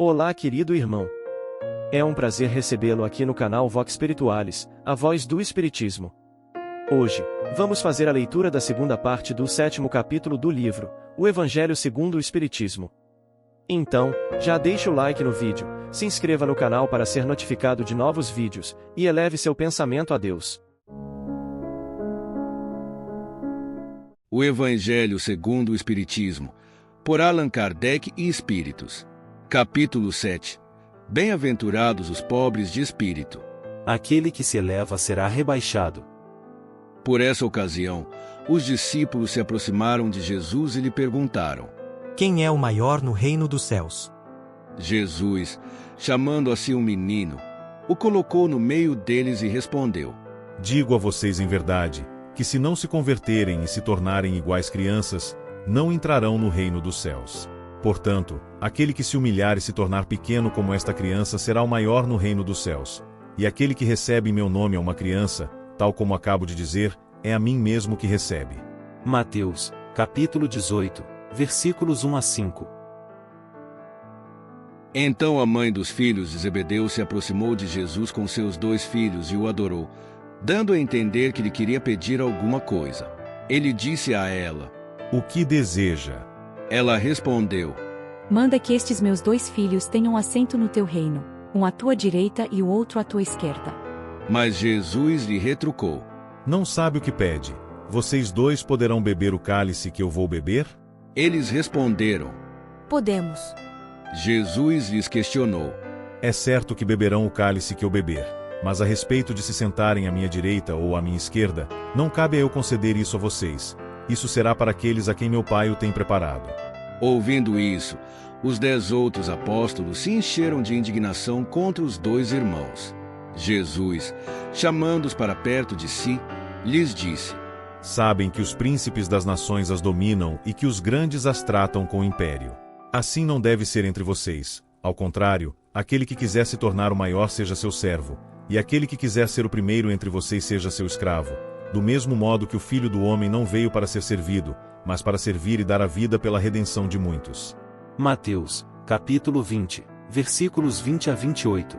Olá, querido irmão. É um prazer recebê-lo aqui no canal Vox Spiritualis, a voz do Espiritismo. Hoje, vamos fazer a leitura da segunda parte do 7º capítulo do livro, O Evangelho segundo o Espiritismo. Então, já deixe o like no vídeo, se inscreva no canal para ser notificado de novos vídeos, e eleve seu pensamento a Deus. O Evangelho segundo o Espiritismo, por Allan Kardec e Espíritos. Capítulo 7. Bem-aventurados os pobres de espírito. Aquele que se eleva será rebaixado. Por essa ocasião, os discípulos se aproximaram de Jesus e lhe perguntaram: Quem é o maior no reino dos céus? Jesus, chamando a si um menino, o colocou no meio deles e respondeu: Digo a vocês em verdade, que se não se converterem e se tornarem iguais crianças, não entrarão no reino dos céus. Portanto, aquele que se humilhar e se tornar pequeno como esta criança será o maior no reino dos céus. E aquele que recebe em meu nome a uma criança, tal como acabo de dizer, é a mim mesmo que recebe. Mateus, capítulo 18, versículos 1 a 5. Então a mãe dos filhos de Zebedeu se aproximou de Jesus com seus 2 filhos e o adorou, dando a entender que lhe queria pedir alguma coisa. Ele disse a ela: O que deseja? Ela respondeu: Manda que estes meus 2 filhos tenham assento no teu reino, um à tua direita e o outro à tua esquerda. Mas Jesus lhe retrucou: Não sabe o que pede. Vocês 2 poderão beber o cálice que eu vou beber? Eles responderam: Podemos. Jesus lhes questionou: É certo que beberão o cálice que eu beber, mas a respeito de se sentarem à minha direita ou à minha esquerda, não cabe a eu conceder isso a vocês. Isso será para aqueles a quem meu Pai o tem preparado. Ouvindo isso, os 10 outros apóstolos se encheram de indignação contra os 2 irmãos. Jesus, chamando-os para perto de si, lhes disse: Sabem que os príncipes das nações as dominam e que os grandes as tratam com império. Assim não deve ser entre vocês. Ao contrário, aquele que quiser se tornar o maior seja seu servo, e aquele que quiser ser o primeiro entre vocês seja seu escravo. Do mesmo modo que o Filho do Homem não veio para ser servido, mas para servir e dar a vida pela redenção de muitos. Mateus, capítulo 20, versículos 20 a 28.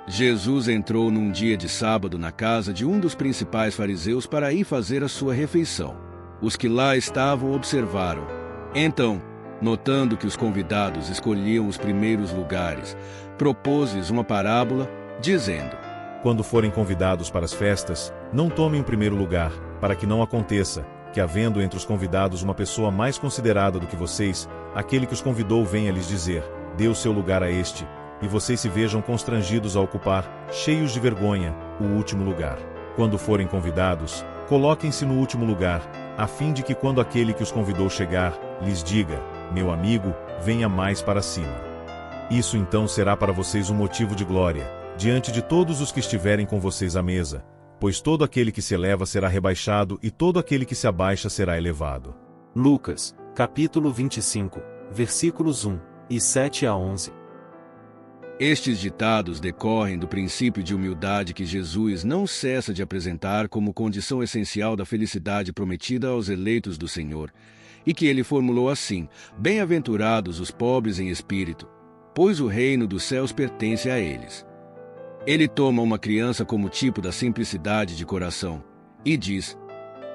Jesus entrou num dia de sábado na casa de um dos principais fariseus para ir fazer a sua refeição. Os que lá estavam observaram. Então, notando que os convidados escolhiam os primeiros lugares, propôs-lhes uma parábola, dizendo: Quando forem convidados para as festas, não tomem o primeiro lugar, para que não aconteça que, havendo entre os convidados uma pessoa mais considerada do que vocês, aquele que os convidou venha lhes dizer: Dê o seu lugar a este, e vocês se vejam constrangidos a ocupar, cheios de vergonha, o último lugar. Quando forem convidados, coloquem-se no último lugar, a fim de que quando aquele que os convidou chegar, lhes diga: Meu amigo, venha mais para cima. Isso então será para vocês um motivo de glória, diante de todos os que estiverem com vocês à mesa, pois todo aquele que se eleva será rebaixado e todo aquele que se abaixa será elevado. Lucas, capítulo 25, versículos 1 e 7 a 11. Estes ditados decorrem do princípio de humildade que Jesus não cessa de apresentar como condição essencial da felicidade prometida aos eleitos do Senhor, e que ele formulou assim: Bem-aventurados os pobres em espírito, pois o reino dos céus pertence a eles. Ele toma uma criança como tipo da simplicidade de coração, e diz: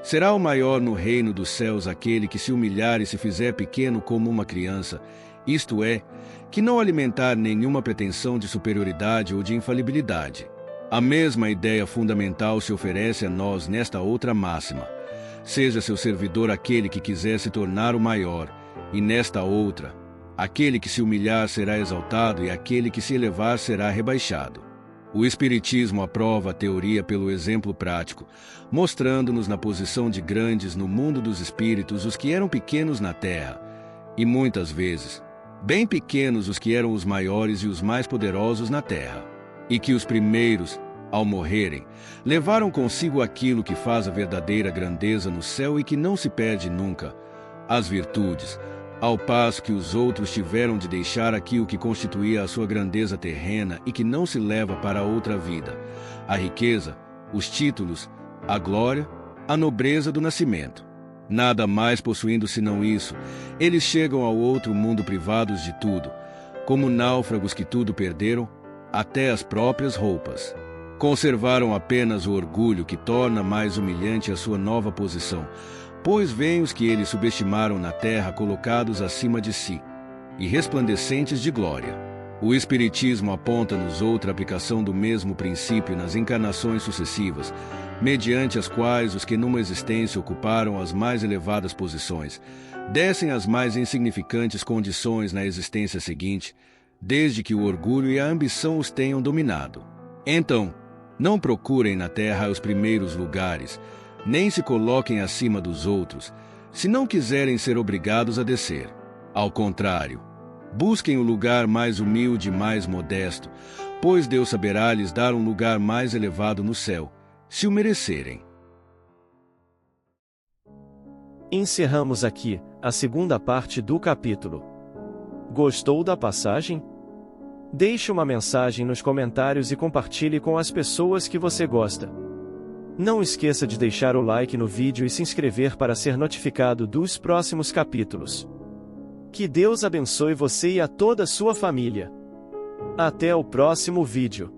Será o maior no reino dos céus aquele que se humilhar e se fizer pequeno como uma criança, isto é, que não alimentar nenhuma pretensão de superioridade ou de infalibilidade. A mesma ideia fundamental se oferece a nós nesta outra máxima: Seja seu servidor aquele que quiser se tornar o maior, e nesta outra: Aquele que se humilhar será exaltado e aquele que se elevar será rebaixado. O Espiritismo aprova a teoria pelo exemplo prático, mostrando-nos na posição de grandes no mundo dos espíritos os que eram pequenos na terra, e muitas vezes, bem pequenos os que eram os maiores e os mais poderosos na terra, e que os primeiros, ao morrerem, levaram consigo aquilo que faz a verdadeira grandeza no céu e que não se perde nunca, as virtudes, ao passo que os outros tiveram de deixar aqui o que constituía a sua grandeza terrena e que não se leva para outra vida: a riqueza, os títulos, a glória, a nobreza do nascimento. Nada mais possuindo senão isso, eles chegam ao outro mundo privados de tudo, como náufragos que tudo perderam, até as próprias roupas. Conservaram apenas o orgulho que torna mais humilhante a sua nova posição, pois veem os que eles subestimaram na terra colocados acima de si, e resplandecentes de glória. O Espiritismo aponta-nos outra aplicação do mesmo princípio nas encarnações sucessivas, mediante as quais os que numa existência ocuparam as mais elevadas posições, descem às mais insignificantes condições na existência seguinte, desde que o orgulho e a ambição os tenham dominado. Então, não procurem na terra os primeiros lugares, nem se coloquem acima dos outros, se não quiserem ser obrigados a descer. Ao contrário, busquem o lugar mais humilde e mais modesto, pois Deus saberá lhes dar um lugar mais elevado no céu, se o merecerem. Encerramos aqui a segunda parte do capítulo. Gostou da passagem? Deixe uma mensagem nos comentários e compartilhe com as pessoas que você gosta. Não esqueça de deixar o like no vídeo e se inscrever para ser notificado dos próximos capítulos. Que Deus abençoe você e a toda a sua família. Até o próximo vídeo.